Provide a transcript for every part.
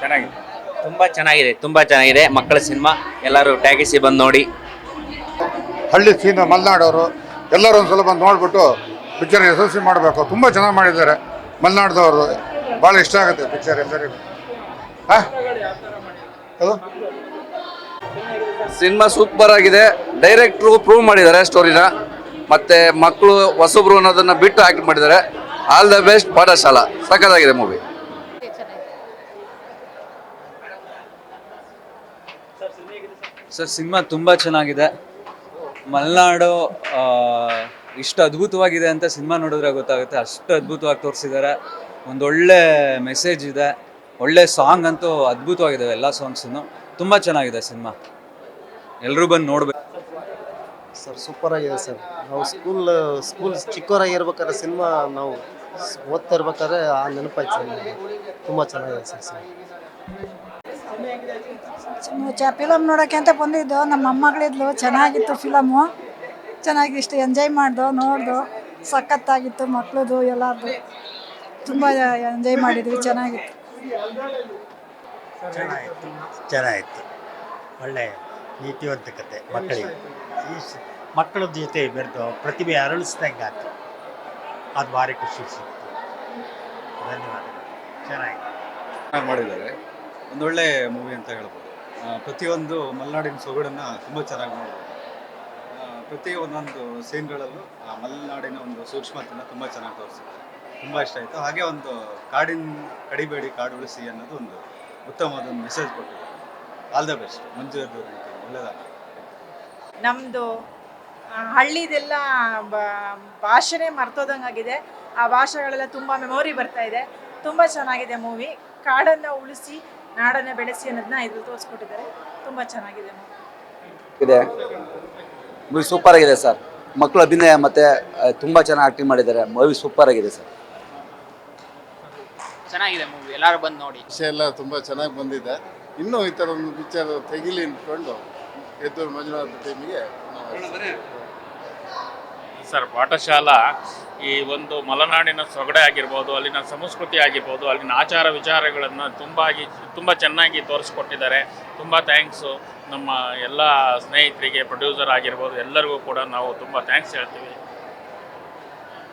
ಚೆನ್ನಾಗಿದೆ. ತುಂಬ ಚೆನ್ನಾಗಿದೆ ಮಕ್ಕಳ ಸಿನಿಮಾ. ಎಲ್ಲರೂ ಟ್ಯಾಗಿಸಿ ಬಂದು ನೋಡಿ. ಹಳ್ಳಿ ಸೀನ ಮಲೆನಾಡವರು ಎಲ್ಲರೂ ಒಂದ್ಸಲ ಬಂದು ನೋಡ್ಬಿಟ್ಟು ಪಿಕ್ಚರ್ ಯಶಸ್ವಿ ಮಾಡಬೇಕು. ತುಂಬ ಚೆನ್ನಾಗಿ ಮಾಡಿದ್ದಾರೆ ಮಲೆನಾಡ್ದವರು. ಭಾಳ ಇಷ್ಟ ಆಗುತ್ತೆ ಪಿಕ್ಚರ್ ಎಲ್ಲರಿಗೂ. ಅದು ಸಿನಿಮಾ ಸೂಪರ್ ಆಗಿದೆ. ಡೈರೆಕ್ಟ್ರು ಪ್ರೂವ್ ಮಾಡಿದ್ದಾರೆ ಸ್ಟೋರಿನ. ಮತ್ತೆ ಮಕ್ಕಳು ಹೊಸಬ್ರು ಅನ್ನೋದನ್ನ ಬಿಟ್ಟು ಆಕ್ಟ್ ಮಾಡಿದ್ದಾರೆ. All the best Pathashala. ಸಖತ್ತಾಗಿದೆ ಮೂವಿ. ಸರ್ ಸಿನಿಮಾ ತುಂಬ ಚೆನ್ನಾಗಿದೆ. ಮಲೆನಾಡು ಇಷ್ಟು ಅದ್ಭುತವಾಗಿದೆ ಅಂತ ಸಿನಿಮಾ ನೋಡಿದ್ರೆ ಗೊತ್ತಾಗುತ್ತೆ. ಅಷ್ಟು ಅದ್ಭುತವಾಗಿ ತೋರಿಸಿದ್ದಾರೆ. ಒಂದೊಳ್ಳೆ ಮೆಸೇಜ್ ಇದೆ. ಒಳ್ಳೆ ಸಾಂಗ್ ಅಂತೂ ಅದ್ಭುತವಾಗಿದೆ. ಎಲ್ಲ ಸಾಂಗ್ಸನ್ನು ತುಂಬ ಚೆನ್ನಾಗಿದೆ ಸಿನಿಮಾ. ಎಲ್ಲರೂ ಬಂದು ನೋಡ್ಬೇಕು ಸರ್. ಸೂಪರ್ ಆಗಿದೆ ಸರ್. ನಾವು ಸ್ಕೂಲ್ ಚಿಕ್ಕವರಾಗಿರ್ಬೇಕಾದ್ರೆ ಸಿನಿಮಾ ನಾವು ಓದ್ತಾ ಇರ್ಬೇಕಾದ್ರೆ ಆ ನೆನಪಾಯ್ತು ಸರ್. ತುಂಬ ಚೆನ್ನಾಗಿದೆ ಸರ್. ಫಿಲಮ್ ನೋಡೋಕ್ಕೆ ಅಂತ ಬಂದಿದ್ದು. ನಮ್ಮ ಮೊಮ್ಮಗಳಿದ್ಲು. ಚೆನ್ನಾಗಿತ್ತು ಫಿಲಮು. ಚೆನ್ನಾಗಿ ಇಷ್ಟು ಎಂಜಾಯ್ ಮಾಡ್ದು ನೋಡ್ದು. ಸಖತ್ತಾಗಿತ್ತು. ಮಕ್ಕಳದು ಎಲ್ಲರದು ತುಂಬ ಎಂಜಾಯ್ ಮಾಡಿದ್ವಿ. ಚೆನ್ನಾಗಿತ್ತು. ಚೆನ್ನಾಗಿತ್ತು. ಒಳ್ಳೆ ನೀತಿವಂತಕತೆ ಮಕ್ಕಳಿಗೆ. ಮಕ್ಕಳ ಜೊತೆ ಬೆರೆತು ಪ್ರತಿಭೆ ಅರಳಿಸ್ದಂಗೆ ಆಯ್ತು. ಅದು ಭಾರಿ ಖುಷಿ ಸಿಕ್ತು. ಧನ್ಯವಾದಗಳು. ಚೆನ್ನಾಗಿ ಮಾಡಿದ್ದಾರೆ. ಒಂದೊಳ್ಳೆ ಮೂವಿ ಅಂತ ಹೇಳ್ಬೋದು. ಪ್ರತಿಯೊಂದು ಮಲೆನಾಡಿನ ಸೊಗಡನ್ನು ತುಂಬ ಚೆನ್ನಾಗಿ ನೋಡ್ಬೋದು. ಪ್ರತಿ ಒಂದೊಂದು ಸೀನ್ಗಳಲ್ಲೂ ಮಲೆನಾಡಿನ ಒಂದು ಸೂಕ್ಷ್ಮತೆಯನ್ನು ತುಂಬ ಚೆನ್ನಾಗಿ ತೋರಿಸಿದ್ದಾರೆ. ತುಂಬ ಇಷ್ಟ ಆಯಿತು. ಹಾಗೆ ಒಂದು ಕಾಡಿನ ಕಡಿಬೇಡಿ ಕಾಡು ಉಳಿಸಿ ಅನ್ನೋದು ಒಂದು ಉತ್ತಮವಾದ ಒಂದು ಮೆಸೇಜ್ ಕೊಟ್ಟಿದ್ದಾರೆ. ಆಲ್ ದ ಬೆಸ್ಟ್ ಮಂಜು ಒಳ್ಳೆಯದಾಗ. ನಮ್ಮದು ಹಳ್ಳಿದೆಲ್ಲ ಭಾಷೆನೇ ಮರ್ತೋದಂಗಾಗಿದೆ. ಆ ಭಾಷೆಗಳೆಲ್ಲ ತುಂಬ ಮೆಮೊರಿ ಬರ್ತಾ ಇದೆ. ತುಂಬ ಚೆನ್ನಾಗಿದೆ ಮೂವಿ. ಕಾಡನ್ನು ಉಳಿಸಿ ನಾಡನ್ನು ಬೆಳೆಸಿ ಅನ್ನೋದನ್ನ ಇದ್ರಲ್ಲಿ ತೋರಿಸ್ಕೊಟ್ಟಿದ್ದಾರೆ. ತುಂಬ ಚೆನ್ನಾಗಿದೆ ಮೂವಿ. ಸೂಪರ್ ಆಗಿದೆ ಸರ್. ಮಕ್ಕಳ ಅಭಿನಯ ಮತ್ತೆ ತುಂಬ ಚೆನ್ನಾಗಿ ಆಕ್ಟಿಂಗ್ ಮಾಡಿದ್ದಾರೆ. ಮೂವಿ ಸೂಪರ್ ಆಗಿದೆ ಸರ್. ಚೆನ್ನಾಗಿದೆ ಮೂವಿ. ಎಲ್ಲರೂ ಬಂದು ನೋಡಿ. ವಿಷಯ ಎಲ್ಲ ತುಂಬ ಚೆನ್ನಾಗಿ ಬಂದಿದೆ. ಇನ್ನೂ ಈ ಥರ ಒಂದು ಪಿಕ್ಚರ್ ತೆಗಿಲಿ ಅಂದ್ಕೊಂಡು ಎದ್ದೂರು ಮಂಜುನಾಥ ಟೀಮಿಗೆ ಸರ್ ಪಾಠಶಾಲಾ ಈ ಒಂದು ಮಲೆನಾಡಿನ ಸೊಗಡೆ ಆಗಿರ್ಬೋದು, ಅಲ್ಲಿನ ಸಂಸ್ಕೃತಿ ಆಗಿರ್ಬೋದು, ಅಲ್ಲಿನ ಆಚಾರ ವಿಚಾರಗಳನ್ನು ತುಂಬ ಚೆನ್ನಾಗಿ ತೋರಿಸ್ಕೊಟ್ಟಿದ್ದಾರೆ. ತುಂಬ ಥ್ಯಾಂಕ್ಸು ನಮ್ಮ ಎಲ್ಲ ಸ್ನೇಹಿತರಿಗೆ, ಪ್ರೊಡ್ಯೂಸರ್ ಆಗಿರ್ಬೋದು, ಎಲ್ಲರಿಗೂ ಕೂಡ ನಾವು ತುಂಬ ಥ್ಯಾಂಕ್ಸ್ ಹೇಳ್ತೀವಿ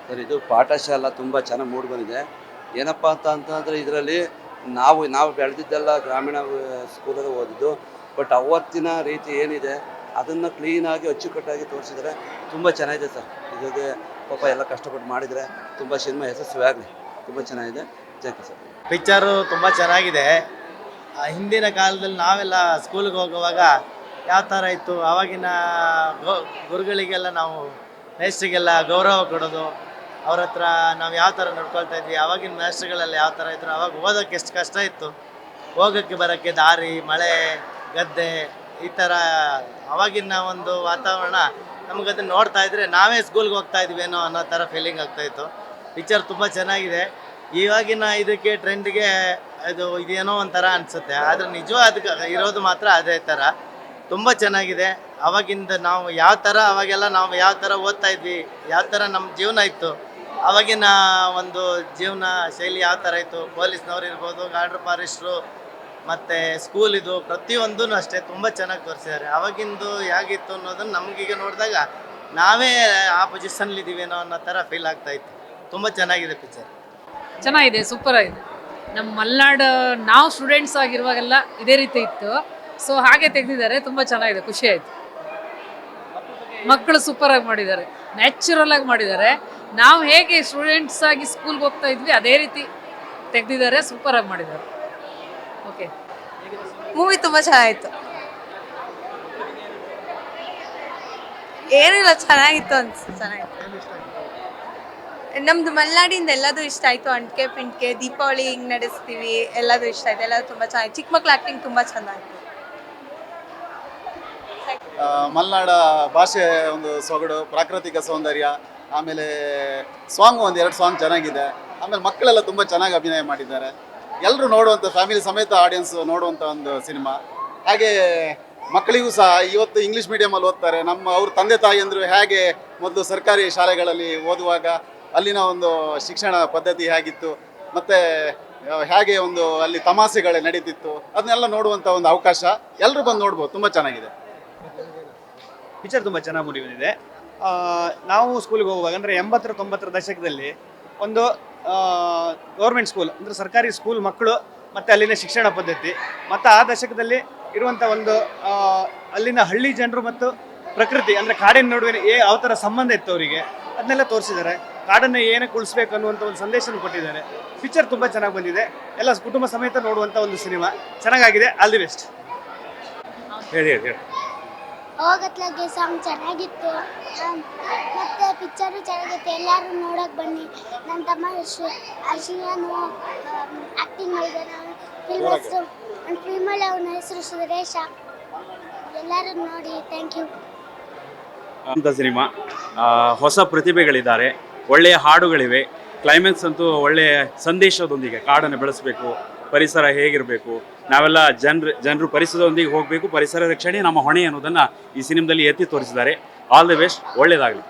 ಸರ್. ಇದು ಪಾಠಶಾಲಾ ತುಂಬ ಚೆನ್ನಾಗಿ ಮೂಡಿ ಬಂದಿದೆ. ಏನಪ್ಪ ಅಂತಂದರೆ ಇದರಲ್ಲಿ ನಾವು ಬೆಳೆದಿದ್ದೆಲ್ಲ ಗ್ರಾಮೀಣ ಸ್ಕೂಲಲ್ಲಿ ಓದಿದ್ದು. ಬಟ್ ಅವತ್ತಿನ ರೀತಿ ಏನಿದೆ ಅದನ್ನು ಕ್ಲೀನಾಗಿ ಅಚ್ಚುಕಟ್ಟಾಗಿ ತೋರಿಸಿದರೆ ತುಂಬ ಚೆನ್ನಾಗಿದೆ ಸರ್. ಇದಾಗೆ ಪಾಪ ಎಲ್ಲ ಕಷ್ಟಪಟ್ಟು ಮಾಡಿದರೆ ತುಂಬ ಸಿನಿಮಾ ಯಶಸ್ವಿ ಆಗಲಿ. ತುಂಬ ಚೆನ್ನಾಗಿದೆ. Thank you sir. ಪಿಕ್ಚರು ತುಂಬ ಚೆನ್ನಾಗಿದೆ. ಹಿಂದಿನ ಕಾಲದಲ್ಲಿ ನಾವೆಲ್ಲ ಸ್ಕೂಲಿಗೆ ಹೋಗುವಾಗ ಯಾವ ಥರ ಇತ್ತು, ಆವಾಗಿನ ಗುರುಗಳಿಗೆಲ್ಲ ನಾವು ಮೇಸ್ಟ್ರಿಗೆಲ್ಲ ಗೌರವ ಕೊಡೋದು, ಅವ್ರ ಹತ್ರ ನಾವು ಯಾವ ಥರ ನಡ್ಕೊಳ್ತಾ ಇದ್ವಿ, ಆವಾಗಿನ ಮೇಸ್ಟ್ರುಗಳೆಲ್ಲ ಯಾವ ಥರ ಇದ್ರು. ಆವಾಗ ಓದೋಕ್ಕೆ ಎಷ್ಟು ಕಷ್ಟ ಇತ್ತು. ಹೋಗೋಕ್ಕೆ ಬರೋಕ್ಕೆ ದಾರಿ, ಮಳೆ, ಗದ್ದೆ, ಈ ಥರ ಆವಾಗಿನ ಒಂದು ವಾತಾವರಣ ನಮಗದನ್ನು ನೋಡ್ತಾ ಇದ್ರೆ ನಾವೇ ಸ್ಕೂಲ್ಗೆ ಹೋಗ್ತಾ ಇದ್ವೇನೋ ಅನ್ನೋ ಥರ ಫೀಲಿಂಗ್ ಆಗ್ತಾಯಿತ್ತು. ಪಿಕ್ಚರ್ ತುಂಬ ಚೆನ್ನಾಗಿದೆ. ಇವಾಗಿನ ಇದಕ್ಕೆ ಟ್ರೆಂಡ್ಗೆ ಇದೇನೋ ಒಂಥರ ಅನಿಸುತ್ತೆ. ಆದರೆ ಅದಕ್ಕೆ ಇರೋದು ಮಾತ್ರ ಅದೇ ಥರ. ತುಂಬ ಚೆನ್ನಾಗಿದೆ. ಅವಾಗಿಂದ ನಾವು ಯಾವ ಥರ ಅವಾಗೆಲ್ಲ ನಾವು ಯಾವ ಥರ ಓದ್ತಾ ಇದ್ವಿ, ಯಾವ ಥರ ನಮ್ಮ ಜೀವನ ಇತ್ತು, ಅವಾಗಿನ ಒಂದು ಜೀವನ ಶೈಲಿ ಯಾವ ಥರ ಇತ್ತು, ಪೊಲೀಸ್ನವ್ರು ಇರ್ಬೋದು, ಗಾರ್ಡ್ರ್ ಫಾರೆಸ್ಟ್ರು, ಮತ್ತು ಸ್ಕೂಲಿದು ಪ್ರತಿಯೊಂದೂ ಅಷ್ಟೇ ತುಂಬ ಚೆನ್ನಾಗಿ ತೋರಿಸಿದ್ದಾರೆ. ಅವಾಗಿಂದು ಹೇಗಿತ್ತು ಅನ್ನೋದನ್ನು ನಮಗೀಗ ನೋಡಿದಾಗ ನಾವೇ ಆ ಪೊಸಿಷನ್ಲಿದ್ದೀವೇನೋ ಅನ್ನೋ ಥರ ಫೀಲ್ ಆಗ್ತಾಯಿತ್ತು. ತುಂಬ ಚೆನ್ನಾಗಿದೆ ಪಿಕ್ಚರ್. ಚೆನ್ನಾಗಿದೆ. ಸೂಪರ್ ಆಗಿದೆ. ನಮ್ಮ ಮಲೆನಾಡು ನಾವು ಸ್ಟೂಡೆಂಟ್ಸ್ ಆಗಿರುವಾಗೆಲ್ಲ ಇದೇ ರೀತಿ ಇತ್ತು. ಸೊ ಹಾಗೆ ತೆಗೆದಿದ್ದಾರೆ. ತುಂಬ ಚೆನ್ನಾಗಿದೆ. ಖುಷಿ ಆಯಿತು. ಮಕ್ಕಳು ಸೂಪರಾಗಿ ಮಾಡಿದ್ದಾರೆ. ನ್ಯಾಚುರಲ್ ಆಗಿ ಮಾಡಿದ್ದಾರೆ. ನಾವು ಹೇಗೆ ಸ್ಟೂಡೆಂಟ್ಸ್ ಆಗಿ ಸ್ಕೂಲ್ಗೆ ಹೋಗ್ತಾ ಇದ್ವಿ ಅದೇ ರೀತಿ ತೆಗೆದಿದ್ದಾರೆ. ಸೂಪರಾಗಿ ಮಾಡಿದ್ದಾರೆ. ಓಕೆ. ಮೂವಿ ತುಂಬ ಚೆನ್ನಾಗಿತ್ತು. ಏನಿಲ್ಲ, ಚೆನ್ನಾಗಿತ್ತು ಚೆನ್ನಾಗಿತ್ತು. ನಮ್ಮದು ಮಲೆನಾಡಿಂದ ಎಲ್ಲದೂ ಇಷ್ಟ ಆಯಿತು. ಅಂಟಿಕೆ ಪಿಂಟಿಕೆ, ದೀಪಾವಳಿ ಹಿಂಗೆ ನಡೆಸ್ತೀವಿ, ಎಲ್ಲದೂ ಇಷ್ಟ ಆಯಿತು. ಎಲ್ಲದೂ ತುಂಬ ಚೆನ್ನಾಗಿತ್ತು. ಚಿಕ್ಕ ಮಕ್ಳ ಆ್ಯಕ್ಟಿಂಗ್ ತುಂಬ ಚೆನ್ನಾಗಿತ್ತು. ಮಲೆನಾಡ ಭಾಷೆ ಒಂದು ಸೊಗಡು, ಪ್ರಾಕೃತಿಕ ಸೌಂದರ್ಯ, ಆಮೇಲೆ ಸಾಂಗ್ ಒಂದೆರಡು ಸಾಂಗ್ ಚೆನ್ನಾಗಿದೆ. ಆಮೇಲೆ ಮಕ್ಕಳೆಲ್ಲ ತುಂಬ ಚೆನ್ನಾಗಿ ಅಭಿನಯ ಮಾಡಿದ್ದಾರೆ. ಎಲ್ಲರೂ ನೋಡುವಂಥ, ಫ್ಯಾಮಿಲಿ ಸಮೇತ ಆಡಿಯನ್ಸ್ ನೋಡುವಂಥ ಒಂದು ಸಿನಿಮಾ. ಹಾಗೆ ಮಕ್ಕಳಿಗೂ ಸಹ ಇವತ್ತು ಇಂಗ್ಲೀಷ್ ಮೀಡಿಯಮಲ್ಲಿ ಓದ್ತಾರೆ. ಅವ್ರ ತಂದೆ ತಾಯಿಯಂದರು ಹೇಗೆ ಮೊದಲು ಸರ್ಕಾರಿ ಶಾಲೆಗಳಲ್ಲಿ ಓದುವಾಗ ಅಲ್ಲಿನ ಒಂದು ಶಿಕ್ಷಣ ಪದ್ಧತಿ ಹೇಗಿತ್ತು, ಮತ್ತು ಹೇಗೆ ಒಂದು ಅಲ್ಲಿ ತಮಾಷೆಗಳೇ ನಡೀತಿತ್ತು ಅದನ್ನೆಲ್ಲ ನೋಡುವಂಥ ಒಂದು ಅವಕಾಶ ಎಲ್ಲರೂ ಬಂದು ನೋಡ್ಬೋದು, ತುಂಬ ಚೆನ್ನಾಗಿದೆ. ಪಿಕ್ಚರ್ ತುಂಬ ಚೆನ್ನಾಗಿ ಮೂಡಿ ಬಂದಿದೆ. ನಾವು ಸ್ಕೂಲಿಗೆ ಹೋಗುವಾಗ ಅಂದರೆ 80-90 ದಶಕದಲ್ಲಿ ಒಂದು ಗೌರ್ಮೆಂಟ್ ಸ್ಕೂಲ್ ಅಂದರೆ ಸರ್ಕಾರಿ ಸ್ಕೂಲ್ ಮಕ್ಕಳು ಮತ್ತು ಅಲ್ಲಿನ ಶಿಕ್ಷಣ ಪದ್ಧತಿ ಮತ್ತು ಆ ದಶಕದಲ್ಲಿ ಇರುವಂಥ ಒಂದು ಅಲ್ಲಿನ ಹಳ್ಳಿ ಜನರು ಮತ್ತು ಪ್ರಕೃತಿ ಅಂದರೆ ಕಾಡಿನ ನಡುವೆ ಯಾವ ಥರ ಸಂಬಂಧ ಇತ್ತು ಅವರಿಗೆ ಅದನ್ನೆಲ್ಲ ತೋರಿಸಿದ್ದಾರೆ. ಕಾಡನ್ನು ಏನಕ್ಕೆ ಉಳಿಸ್ಬೇಕು ಅನ್ನುವಂಥ ಒಂದು ಸಂದೇಶನ ಕೊಟ್ಟಿದ್ದಾರೆ. ಪಿಕ್ಚರ್ ತುಂಬ ಚೆನ್ನಾಗಿ ಬಂದಿದೆ. ಎಲ್ಲ ಕುಟುಂಬ ಸಮೇತ ನೋಡುವಂಥ ಒಂದು ಸಿನಿಮಾ ಚೆನ್ನಾಗಿದೆ. All the best. ಹೇಳಿ ಹೇಳಿ ಹೇಳಿ. ಹೋಗತ್ಲಾಗೆ ಸಾಂಗ್ ಚೆನ್ನಾಗಿತ್ತು, ಮತ್ತು ಪಿಕ್ಚರು ಚೆನ್ನಾಗಿತ್ತು. ಎಲ್ಲರೂ ನೋಡೋಕೆ ಬನ್ನಿ. ನನ್ನ ತಮ್ಮ ಅರ್ಶಿಯಾನು ಆ್ಯಕ್ಟಿಂಗ್ ಮಾಡಿದ್ದಾನೆ. ಫಿಲ್ಮ್ ಹೆಸರು ನನ್ನ ಫಿಲ್ಮಲ್ಲಿ ಅವನ ಹೆಸರು ಸುರೇಶ. ಎಲ್ಲರೂ ನೋಡಿ. Thank you. ಅಂತ ಸಿನಿಮಾ, ಹೊಸ ಪ್ರತಿಭೆಗಳಿದ್ದಾರೆ, ಒಳ್ಳೆಯ ಹಾಡುಗಳಿವೆ, ಕ್ಲೈಮ್ಯಾಕ್ಸ್ ಅಂತೂ ಒಳ್ಳೆಯ ಸಂದೇಶದೊಂದಿಗೆ ಕಾಡನ್ನು ಬೆಳೆಸಬೇಕು, ಪರಿಸರ ಹೇಗಿರಬೇಕು, ನಾವೆಲ್ಲ ಜನರು ಪರಿಸರದೊಂದಿಗೆ ಹೋಗಬೇಕು, ಪರಿಸರ ರಕ್ಷಣೆ ನಮ್ಮ ಹೊಣೆ ಅನ್ನೋದನ್ನು ಈ ಸಿನಿಮಾದಲ್ಲಿ ಎತ್ತಿ ತೋರಿಸಿದ್ದಾರೆ. ಆಲ್ ದಿ ಬೆಸ್ಟ್, ಒಳ್ಳೆಯದಾಗಲಿ.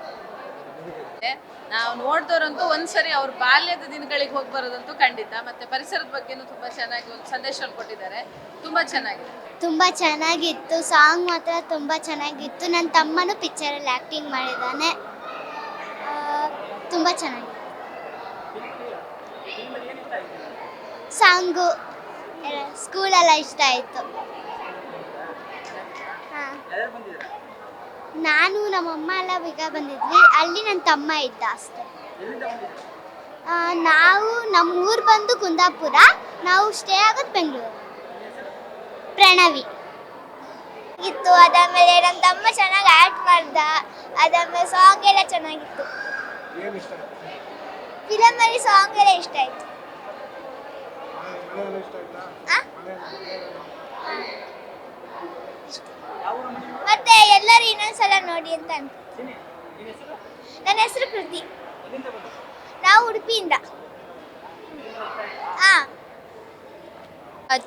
ನಾವು ನೋಡಿದವರಂತೂ ಒಂದ್ಸರಿ ಅವ್ರ ಬಾಲ್ಯದ ದಿನಗಳಿಗೆ ಹೋಗಿ ಬರೋದಂತೂ ಖಂಡಿತ. ಮತ್ತೆ ಪರಿಸರದ ಬಗ್ಗೆನೂ ತುಂಬ ಚೆನ್ನಾಗಿ ಒಂದು ಸಂದೇಶವನ್ನು ಕೊಟ್ಟಿದ್ದಾರೆ. ತುಂಬ ಚೆನ್ನಾಗಿದೆ. ತುಂಬ ಚೆನ್ನಾಗಿತ್ತು. ಸಾಂಗ್ ಮಾತ್ರ ತುಂಬ ಚೆನ್ನಾಗಿತ್ತು. ನನ್ನ ತಮ್ಮನೂ ಪಿಕ್ಚರಲ್ಲಿ ಆ್ಯಕ್ಟಿಂಗ್ ಮಾಡಿದ್ದಾನೆ. ತುಂಬ ಚೆನ್ನಾಗಿತ್ತು. ಸಾಂಗು ಸ್ಕೂಲೆಲ್ಲ ಇಷ್ಟ ಆಯಿತು. ಹಾಂ, ನಾನು ನಮ್ಮಮ್ಮ ಎಲ್ಲ ಬೇಗ ಬಂದಿದ್ವಿ. ಅಲ್ಲಿ ನನ್ನ ತಮ್ಮ ಇದ್ದ ಅಷ್ಟೇ. ನಾವು ನಮ್ಮ ಊರು ಬಂದು ಕುಂದಾಪುರ, ನಾವು ಸ್ಟೇ ಆಗೋದು ಬೆಂಗಳೂರು. ಪ್ರಣವಿ ಇತ್ತು. ಅದಾದಮೇಲೆ ನನ್ನ ತಮ್ಮ ಚೆನ್ನಾಗಿ ಆ್ಯಕ್ಟ್ ಮಾಡ್ದ. ಅದಾದಮೇಲೆ ಸಾಂಗ್ ಎಲ್ಲ ಚೆನ್ನಾಗಿತ್ತು. ಫಿಲಮಲ್ಲಿ ಸಾಂಗ್ ಎಲ್ಲ ಇಷ್ಟ ಆಯಿತು. ಮತ್ತೆ ಎಲ್ಲರೂ ಇನ್ನೊಂದ್ಸಲ ನೋಡಿ ಅಂತ ಅನ್ಕೊತೀನಿ. ನನ್ನ ಹೆಸರು ಕೃತಿ. ನಾವು ಉಡುಪಿಯಿಂದ.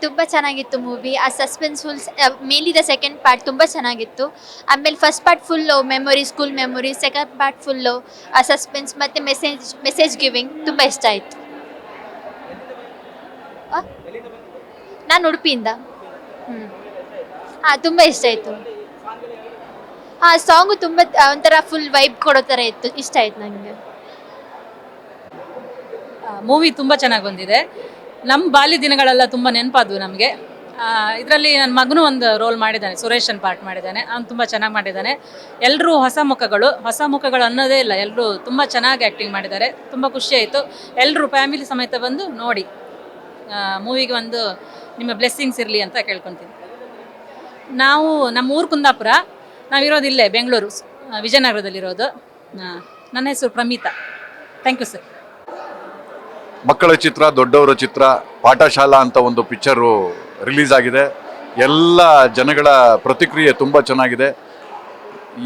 ತುಂಬ ಚೆನ್ನಾಗಿತ್ತು ಮೂವಿ. ಆ suspenseful mainly the second part ತುಂಬ ಚೆನ್ನಾಗಿತ್ತು. ಆಮೇಲೆ first part full memory, school memory, second part full ಆ ಸಸ್ಪೆನ್ಸ್ ಮತ್ತು ಮೆಸೇಜ್ ಗಿವಿಂಗ್ ತುಂಬ ಇಷ್ಟ ಆಯಿತು. ನಾನು ಉಡುಪಿಯಿಂದ. ತುಂಬ ಇಷ್ಟ ಆಯಿತು. ಸಾಂಗು ತುಂಬ ಒಂಥರ ಫುಲ್ ವೈಬ್ ಕೊಡೋ ಥರ ಇತ್ತು. ಇಷ್ಟ ಆಯ್ತು ನನಗೆ. ಮೂವಿ ತುಂಬ ಚೆನ್ನಾಗಿ ಬಂದಿದೆ. ನಮ್ಮ ಬಾಲ್ಯ ದಿನಗಳೆಲ್ಲ ತುಂಬ ನೆನಪಾದವು ನಮಗೆ. ಇದರಲ್ಲಿ ನನ್ನ ಮಗನೂ ಒಂದು ರೋಲ್ ಮಾಡಿದ್ದಾನೆ, ಸುರೇಶನ್ ಪಾರ್ಟ್ ಮಾಡಿದ್ದಾನೆ. ಅವ್ನು ತುಂಬ ಚೆನ್ನಾಗಿ ಮಾಡಿದ್ದಾನೆ. ಎಲ್ಲರೂ ಹೊಸ ಮುಖಗಳು ಅನ್ನೋದೇ ಇಲ್ಲ, ಎಲ್ಲರೂ ತುಂಬ ಚೆನ್ನಾಗಿ ಆ್ಯಕ್ಟಿಂಗ್ ಮಾಡಿದ್ದಾರೆ. ತುಂಬ ಖುಷಿಯಾಯಿತು. ಎಲ್ಲರೂ ಫ್ಯಾಮಿಲಿ ಸಮೇತ ಬಂದು ನೋಡಿ. ಮೂವಿಗೆ ಒಂದು ನಿಮ್ಮ ಬ್ಲೆಸ್ಸಿಂಗ್ಸ್ ಇರಲಿ ಅಂತ ಕೇಳ್ಕೊತೀನಿ. ನಾವು ನಮ್ಮ ಊರು ಕುಂದಾಪುರ, ನಾವಿರೋದು ಇಲ್ಲೇ ಬೆಂಗಳೂರು ವಿಜಯನಗರದಲ್ಲಿರೋದು. ನನ್ನ ಹೆಸರು ಪ್ರಮಿತಾ. Thank you sir. ಮಕ್ಕಳ ಚಿತ್ರ, ದೊಡ್ಡವರ ಚಿತ್ರ, ಪಾಠಶಾಲಾ ಅಂತ ಒಂದು ಪಿಕ್ಚರು ರಿಲೀಸ್ ಆಗಿದೆ. ಎಲ್ಲ ಜನಗಳ ಪ್ರತಿಕ್ರಿಯೆ ತುಂಬ ಚೆನ್ನಾಗಿದೆ.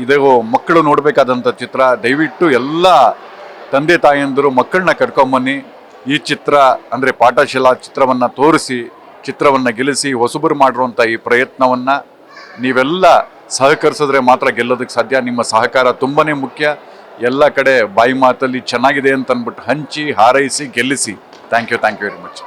ಇದು ಮಕ್ಕಳು ನೋಡಬೇಕಾದಂಥ ಚಿತ್ರ. ದಯವಿಟ್ಟು ಎಲ್ಲ ತಂದೆ ತಾಯಂದಿರು ಮಕ್ಕಳನ್ನ ಕರ್ಕೊಂಬನ್ನಿ. ಈ ಚಿತ್ರ ಅಂದರೆ ಪಾಠಶಾಲಾ ಚಿತ್ರವನ್ನು ತೋರಿಸಿ, ಚಿತ್ರವನ್ನು ಗೆಲ್ಲಿಸಿ ಹೊಸಬರು ಮಾಡಿರುವಂಥ ಈ ಪ್ರಯತ್ನವನ್ನು ನೀವೆಲ್ಲ ಸಹಕರಿಸಿದ್ರೆ ಮಾತ್ರ ಗೆಲ್ಲೋದಕ್ಕೆ ಸಾಧ್ಯ. ನಿಮ್ಮ ಸಹಕಾರ ತುಂಬಾ ಮುಖ್ಯ. ಎಲ್ಲ ಕಡೆ ಬಾಯಿ ಮಾತಲ್ಲಿ ಚೆನ್ನಾಗಿದೆ ಅಂತ ಅಂದ್ಬಿಟ್ಟು ಹಂಚಿ, ಹಾರೈಸಿ, ಗೆಲ್ಲಿಸಿ. Thank you very much.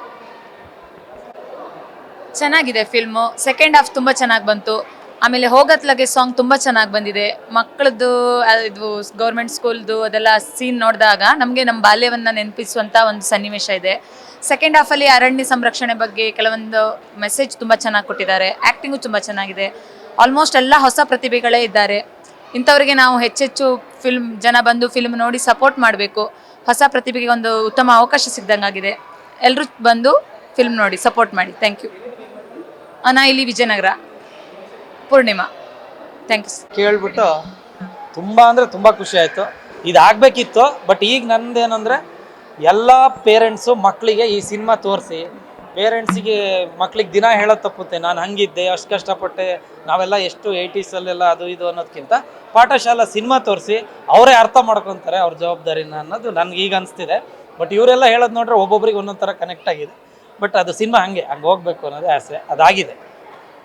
ಚೆನ್ನಾಗಿದೆ ಫಿಲ್ಮು. ಸೆಕೆಂಡ್ ಹಾಫ್ ತುಂಬ ಚೆನ್ನಾಗಿ ಬಂತು. ಆಮೇಲೆ ಹೋಗತ್ಲಗೆ ಸಾಂಗ್ ತುಂಬ ಚೆನ್ನಾಗಿ ಬಂದಿದೆ. ಮಕ್ಕಳದ್ದು ಇದು ಗೌರ್ಮೆಂಟ್ ಸ್ಕೂಲ್ದು ಅದೆಲ್ಲ ಸೀನ್ ನೋಡಿದಾಗ ನಮಗೆ ನಮ್ಮ ಬಾಲ್ಯವನ್ನು ನೆನಪಿಸುವಂಥ ಒಂದು ಸನ್ನಿವೇಶ ಇದೆ. ಸೆಕೆಂಡ್ ಹಾಫಲ್ಲಿ ಅರಣ್ಯ ಸಂರಕ್ಷಣೆ ಬಗ್ಗೆ ಕೆಲವೊಂದು ಮೆಸೇಜ್ ತುಂಬ ಚೆನ್ನಾಗಿ ಕೊಟ್ಟಿದ್ದಾರೆ. ಆ್ಯಕ್ಟಿಂಗು ತುಂಬ ಚೆನ್ನಾಗಿದೆ. ಆಲ್ಮೋಸ್ಟ್ ಎಲ್ಲ ಹೊಸ ಪ್ರತಿಭೆಗಳೇ ಇದ್ದಾರೆ. ಇಂಥವರಿಗೆ ನಾವು ಹೆಚ್ಚೆಚ್ಚು ಜನ ಬಂದು ಫಿಲ್ಮ್ ನೋಡಿ ಸಪೋರ್ಟ್ ಮಾಡಬೇಕು. ಹೊಸ ಪ್ರತಿಭೆಗೆ ಒಂದು ಉತ್ತಮ ಅವಕಾಶ ಸಿಗ್ದಂಗಾಗಿದೆ. ಎಲ್ಲರೂ ಬಂದು ಫಿಲ್ಮ್ ನೋಡಿ ಸಪೋರ್ಟ್ ಮಾಡಿ. Thank you. ನಾ ಇಲ್ಲಿ ವಿಜಯನಗರ, ಪೂರ್ಣಿಮಾ. Thank you. ಕೇಳ್ಬಿಟ್ಟು ತುಂಬ ಅಂದರೆ ತುಂಬ ಖುಷಿ ಆಯಿತು. ಇದಾಗಬೇಕಿತ್ತು. ಬಟ್ ಈಗ ನಂದೇನೆಂದರೆ ಎಲ್ಲ ಪೇರೆಂಟ್ಸು ಮಕ್ಕಳಿಗೆ ಈ ಸಿನಿಮಾ ತೋರಿಸಿ, ಪೇರೆಂಟ್ಸಿಗೆ ಮಕ್ಳಿಗೆ ದಿನ ಹೇಳೋದು ತಪ್ಪುತ್ತೆ, ನಾನು ಹಂಗಿದ್ದೆ, ಅಷ್ಟು ಕಷ್ಟಪಟ್ಟೆ, ನಾವೆಲ್ಲ ಎಷ್ಟು 80ಸಲ್ಲೆಲ್ಲ ಅದು ಇದು ಅನ್ನೋದಕ್ಕಿಂತ ಪಾಠಶಾಲಾ ಸಿನಿಮಾ ತೋರಿಸಿ ಅವರೇ ಅರ್ಥ ಮಾಡ್ಕೊತಾರೆ ಅವ್ರ ಜವಾಬ್ದಾರಿನ ಅನ್ನೋದು ನನಗೆ ಈಗ ಅನಿಸ್ತಿದೆ. ಬಟ್ ಇವರೆಲ್ಲ ಹೇಳೋದು ನೋಡ್ರೆ ಒಬ್ಬೊಬ್ರಿಗೆ ಒಂದೊಂದು ಥರ ಕನೆಕ್ಟ್ ಆಗಿದೆ. ಬಟ್ ಅದು ಸಿನಿಮಾ ಹಂಗೆ ಹೋಗಬೇಕು ಅನ್ನೋದೇ ಆಸೆ. ಅದಾಗಿದೆ.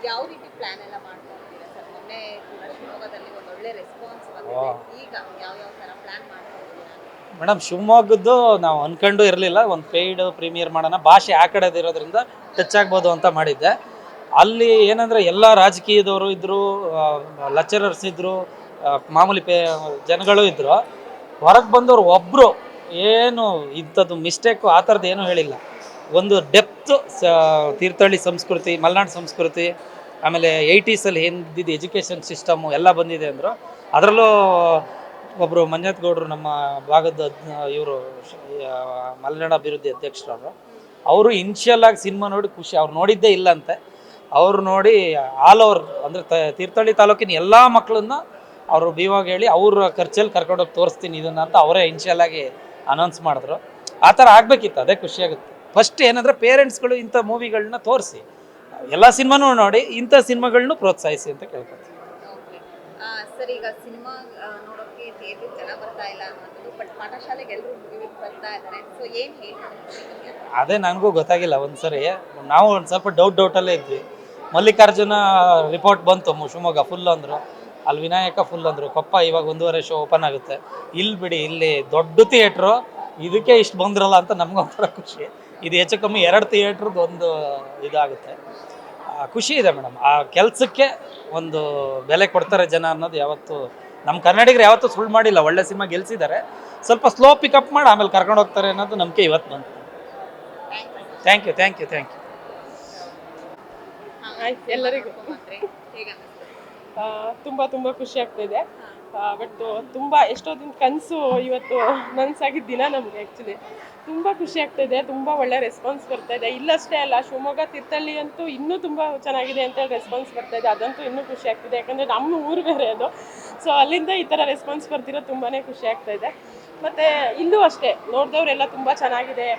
ಯಾವ ರೀತಿ ಪ್ಲಾನ್ ಎಲ್ಲ ಮಾಡ್ಕೊಂಡಿದ್ದೀರಾ ಸರ್? ಮೊನ್ನೆ ಕೂಡ ಶಿವಮೊಗ್ಗದಲ್ಲಿ ಒಂದು ಒಳ್ಳೆ ರೆಸ್ಪಾನ್ಸ್ ಬಂದಿದೆ. ಈಗ ಯಾವ ಥರ ಪ್ಲಾನ್ ಮಾಡ್ಕೊಂಡಿದ್ದೀರಾ? ಮೇಡಮ್ ಶಿವಮೊಗ್ಗದ್ದು ನಾವು ಅನ್ಕೊಂಡು ಇರಲಿಲ್ಲ, ಒಂದು ಪೇಯ್ಡ್ ಪ್ರೀಮಿಯರ್ ಮಾಡೋಣ, ಭಾಷೆ ಆ ಕಡೆದಿರೋದ್ರಿಂದ ಟಚ್ ಆಗ್ಬೋದು ಅಂತ ಮಾಡಿದ್ದೆ. ಅಲ್ಲಿ ಏನಂದರೆ ಎಲ್ಲ ರಾಜಕೀಯದವರು ಇದ್ದರು, ಲೆಕ್ಚರರ್ಸ್ ಇದ್ದರು, ಮಾಮೂಲಿ ಜನಗಳು ಇದ್ದರು. ಹೊರಗೆ ಬಂದವರು ಒಬ್ಬರು ಏನು ಇಂಥದ್ದು ಮಿಸ್ಟೇಕು ಆ ಥರದ್ದು ಏನೂ ಹೇಳಿಲ್ಲ. ಒಂದು ಡೆಪ್ತ್ ತೀರ್ಥಹಳ್ಳಿ ಸಂಸ್ಕೃತಿ, ಮಲೆನಾಡು ಸಂಸ್ಕೃತಿ, ಆಮೇಲೆ 80ಸಲ್ಲಿ ಏನಿದ್ದು ಎಜುಕೇಷನ್ ಸಿಸ್ಟಮು ಎಲ್ಲ ಬಂದಿದೆ ಅಂದರು. ಅದರಲ್ಲೂ ಒಬ್ಬರು ಮಂಜುನಾಥ್ ಗೌಡರು ನಮ್ಮ ಭಾಗದ ಇವರು ಮಲೆನಾಡು ಅಭಿವೃದ್ಧಿ ಅಧ್ಯಕ್ಷರವರು, ಅವರು ಇನ್ಷಿಯಲ್ ಆಗಿ ಸಿನಿಮಾ ನೋಡಿ ಖುಷಿ, ಅವ್ರು ನೋಡಿದ್ದೇ ಇಲ್ಲ ಅಂತೆ. ಅವರು ನೋಡಿ ಆಲ್ ಓವರ್ ಅಂದರೆ ತೀರ್ಥಹಳ್ಳಿ ತಾಲೂಕಿನ ಎಲ್ಲ ಮಕ್ಕಳನ್ನ ಅವರು ಬಿವಾಗ ಹೇಳಿ ಅವ್ರ ಖರ್ಚಲ್ಲಿ ಕರ್ಕೊಂಡೋಗಿ ತೋರಿಸ್ತೀನಿ ಇದನ್ನು ಅಂತ ಅವರೇ ಇನ್ಷಿಯಲ್ ಆಗಿ ಅನೌನ್ಸ್ ಮಾಡಿದ್ರು. ಆ ಥರ ಆಗಬೇಕಿತ್ತು, ಅದೇ ಖುಷಿಯಾಗುತ್ತೆ. ಫಸ್ಟ್ ಏನಂದರೆ ಪೇರೆಂಟ್ಸ್ಗಳು ಇಂಥ ಮೂವಿಗಳನ್ನ ತೋರಿಸಿ, ಎಲ್ಲ ಸಿನಿಮಾನೂ ನೋಡಿ ಇಂಥ ಸಿನಿಮಾಗಳನ್ನೂ ಪ್ರೋತ್ಸಾಹಿಸಿ ಅಂತ ಕೇಳ್ಕೊತೀನಿ. ಸರ್, ಈಗ ಸಿನಿಮಾ ನೋಡೋಕ್ಕೆ ಥಿಯೇಟರ್ ಜನ ಬರ್ತಾ ಇಲ್ಲ ಅನ್ನೋದು, ಬಟ್ ಪಾಠಶಾಲೆಗೆ ಎಲ್ಲರೂ ಮೂವಿಗೆ ಬರ್ತಾ ಇದ್ದಾರೆ. ಸೊ ಏನು ಹೇಳ್ತಾರೆ? ಅದೇ ನನಗೂ ಗೊತ್ತಾಗಿಲ್ಲ. ಒಂದ್ಸರಿ ನಾವು ಒಂದು ಸ್ವಲ್ಪ ಡೌಟಲ್ಲೇ ಇದ್ವಿ. ಮಲ್ಲಿಕಾರ್ಜುನ ರಿಪೋರ್ಟ್ ಬಂತು, ಶಿವಮೊಗ್ಗ ಫುಲ್ ಅಂದರು, ಅಲ್ಲಿ ವಿನಾಯಕ ಫುಲ್ ಅಂದರು, ಕೊಪ್ಪ ಇವಾಗ 1.5 ಶೋ ಓಪನ್ ಆಗುತ್ತೆ. ಇಲ್ಲಿ ಬಿಡಿ, ಇಲ್ಲಿ ದೊಡ್ಡ ಥಿಯೇಟ್ರು, ಇದಕ್ಕೆ ಇಷ್ಟು ಬಂದ್ರಲ್ಲ ಅಂತ ನಮಗೊಂಥರ ಖುಷಿ. ಇದು ಹೆಚ್ಚು ಕಮ್ಮಿ 2 ಥಿಯೇಟ್ರದ್ದು ಒಂದು ಇದಾಗುತ್ತೆ. ಖುಷಿ ಇದೆ ಮೇಡಮ್. ಆ ಕೆಲಸಕ್ಕೆ ಒಂದು ಬೆಲೆ ಕೊಡ್ತಾರೆ ಜನ ಅನ್ನೋದು ಯಾವತ್ತು ನಮ್ಮ ಕನ್ನಡಿಗರು ಯಾವತ್ತೂ ಸುಳ್ಳು ಮಾಡಿಲ್ಲ. ಒಳ್ಳೆ ಸಿನಿಮಾ ಗೆಲ್ಸಿದ್ದಾರೆ, ಸ್ವಲ್ಪ ಸ್ಲೋ ಪಿಕಪ್ ಮಾಡಿ ಆಮೇಲೆ ಕರ್ಕೊಂಡು ಹೋಗ್ತಾರೆ ಅನ್ನೋದು ನಂಬಿಕೆ ಇವತ್ತು ಬಂತು. Thank you. ಎಲ್ಲರಿಗೂ ತುಂಬ ಖುಷಿ ಆಗ್ತಾಯಿದೆ. ಬಟ್ ತುಂಬ ಎಷ್ಟೋ ದಿನ ಕನಸು ಇವತ್ತು ನನಸಾಗಿದ್ದ ದಿನ ನಮಗೆ. ಆ್ಯಕ್ಚುಲಿ ತುಂಬ ಖುಷಿ ಆಗ್ತಾಯಿದೆ, ತುಂಬ ಒಳ್ಳೆ ರೆಸ್ಪಾನ್ಸ್ ಬರ್ತಾಯಿದೆ. ಇಲ್ಲಷ್ಟೇ ಅಲ್ಲ, ಶಿವಮೊಗ್ಗ ತೀರ್ಥಹಳ್ಳಿ ಅಂತೂ ಇನ್ನೂ ತುಂಬ ಚೆನ್ನಾಗಿದೆ ಅಂತೇಳಿ ರೆಸ್ಪಾನ್ಸ್ ಬರ್ತಾಯಿದೆ. ಅದಂತೂ ಇನ್ನೂ ಖುಷಿ ಆಗ್ತಿದೆ, ಯಾಕಂದರೆ ನಮ್ಮ ಊರು ಬೇರೆ ಅದು. ಸೊ ಅಲ್ಲಿಂದ ಈ ಥರ ರೆಸ್ಪಾನ್ಸ್ ಬರ್ತಿರೋ ತುಂಬಾ ಖುಷಿ ಆಗ್ತಾಯಿದೆ. ಮತ್ತು ಇಲ್ಲೂ ಅಷ್ಟೇ, ನೋಡಿದವರೆಲ್ಲ ತುಂಬ ಚೆನ್ನಾಗಿದೆ,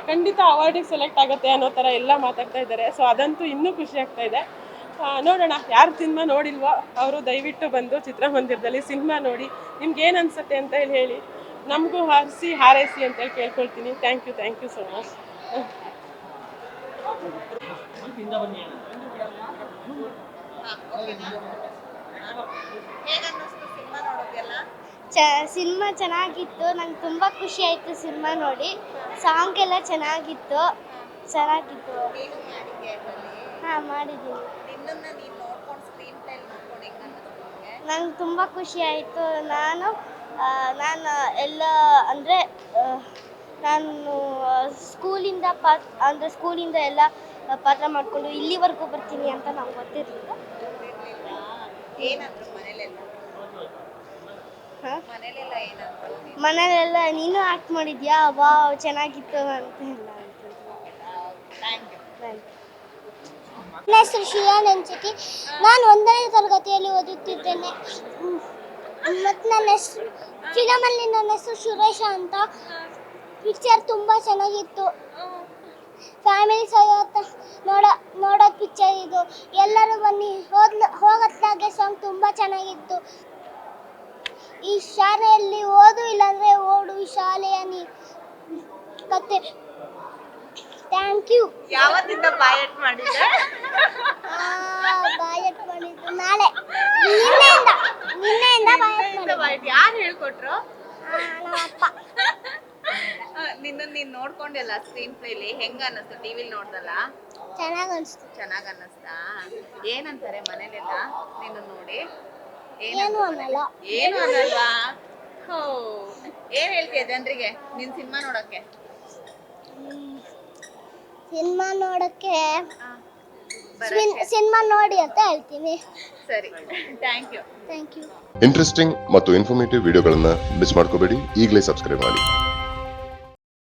ಖಂಡಿತ ಅವಾರ್ಡಿಗೆ ಸೆಲೆಕ್ಟ್ ಆಗುತ್ತೆ ಅನ್ನೋ ಥರ ಎಲ್ಲ ಮಾತಾಡ್ತಾ ಇದ್ದಾರೆ. ಸೊ ಅದಂತೂ ಇನ್ನೂ ಖುಷಿ ಆಗ್ತಾಯಿದೆ. ನೋಡೋಣ, ಯಾರು ಸಿನಿಮಾ ನೋಡಿಲ್ವೋ ಅವರು ದಯವಿಟ್ಟು ಬಂದು ಚಿತ್ರಮಂದಿರದಲ್ಲಿ ಸಿನಿಮಾ ನೋಡಿ ನಿಮ್ಗೆ ಏನು ಅನಿಸುತ್ತೆ ಅಂತ ಹೇಳಿ ನಮಗೂ ಹಾರೈಸಿ ಅಂತೇಳಿ ಕೇಳ್ಕೊಳ್ತೀನಿ. Thank you so much. Cinema ಚೆನ್ನಾಗಿತ್ತು, ನಂಗೆ ತುಂಬ ಖುಷಿ ಆಯಿತು ಸಿನಿಮಾ ನೋಡಿ. ಸಾಂಗ್ ಎಲ್ಲ ಚೆನ್ನಾಗಿತ್ತು. ಹಾಂ, ಮಾಡಿದ್ದೀನಿ. ನಂಗೆ ತುಂಬ ಖುಷಿ ಆಯಿತು. ನಾನು ಎಲ್ಲ ಅಂದರೆ ನಾನು ಸ್ಕೂಲಿಂದ ಎಲ್ಲ ಪಾತ್ರ ಮಾಡಿಕೊಂಡು ಇಲ್ಲಿವರೆಗೂ ಬರ್ತೀನಿ ಅಂತ ನಂಗೆ ಗೊತ್ತಿರಲಿಲ್ಲ. ಮನೇಲೆಲ್ಲ ನೀನು ಆ್ಯಕ್ಟ್ ಮಾಡಿದ್ಯಾ, ವಾವ್ ಚೆನ್ನಾಗಿತ್ತು ಅಂತ ಎಲ್ಲ ನನ್ನ ಹೆಸರು ಶ್ರೇಯಾ ನೆಂಚಕಿ. ನಾನು 1ನೇ ತರಗತಿಯಲ್ಲಿ ಓದುತ್ತಿದ್ದೇನೆ. ಮತ್ತು ನನ್ನ ಹೆಸರು ಫಿಲಮಲ್ಲಿ ನನ್ನ ಹೆಸರು ಸುರೇಶ ಅಂತ. ಪಿಕ್ಚರ್ ತುಂಬ ಚೆನ್ನಾಗಿತ್ತು. ಫ್ಯಾಮಿಲಿ ಸಹಿತ ನೋಡೋ ಪಿಕ್ಚರ್ ಇದು. ಎಲ್ಲರೂ ಬನ್ನಿ. ಹೋಗತ್ಲಾಗೆ ಸಾಂಗ್ ತುಂಬ ಚೆನ್ನಾಗಿತ್ತು. ಈ ಶಾಲೆಯಲ್ಲಿ ಓದು ಇಲ್ಲಾಂದರೆ ಓಡು, ಈ ಶಾಲೆಯ ಕತೆ. Thank you. ಯಾವತ್ತಿಂದ ಬಾಯಟ್ ಮಾಡಿದ್ದೆ? ಬಾಯಟ್ ಮಾಡಿದ್ದು ನಾಳೆ, ನಿನ್ನೆಯಿಂದ ಬಾಯಟ್. ಯಾರು ಹೇಳ್ಕೊಟ್ರು? ನಮ್ಮಪ್ಪ. ನೀನು ನೋಡ್ಕೊಂಡೆಲ್ಲ ಸ್ಕ್ರೀನ್ ಪ್ಲೇಲಿ, ಹೆಂಗ ಅನ್ನಿಸ್ತು? ಟಿವಿಲಿ ನೋಡ್ದಲ್ಲ ಚೆನ್ನಾಗಿ ಅನ್ನಿಸ್ತಾ? ಏನಂತಾರೆ ಮನೇಲೆಲ್ಲ ನಿನ್ನ ನೋಡಿ? ಏನು ಅನ್ನಲ್ಲ. ಏನು ಅನ್ನಲ್ವಾ? ಹೋ, ಏನ್ ಹೇಳ್ತೀಯ ಜನರಿಗೆ ನಿನ್ ಸಿನಿಮಾ ನೋಡಕ್ಕೆ? ಸಿನಿಮಾ ನೋಡಿ ಅಂತ ಹೇಳ್ತೀನಿ. ಸರಿ, thank you. Thank you. Interesting ಮತ್ತು ಇನ್ಫಾರ್ಮೇಟಿವ್ ವಿಡಿಯೋಗಳನ್ನ ಮಿಸ್ ಮಾಡ್ಕೋಬೇಡಿ. ಈಗಲೇ ಸಬ್ಸ್ಕ್ರೈಬ್ ಮಾಡಿ.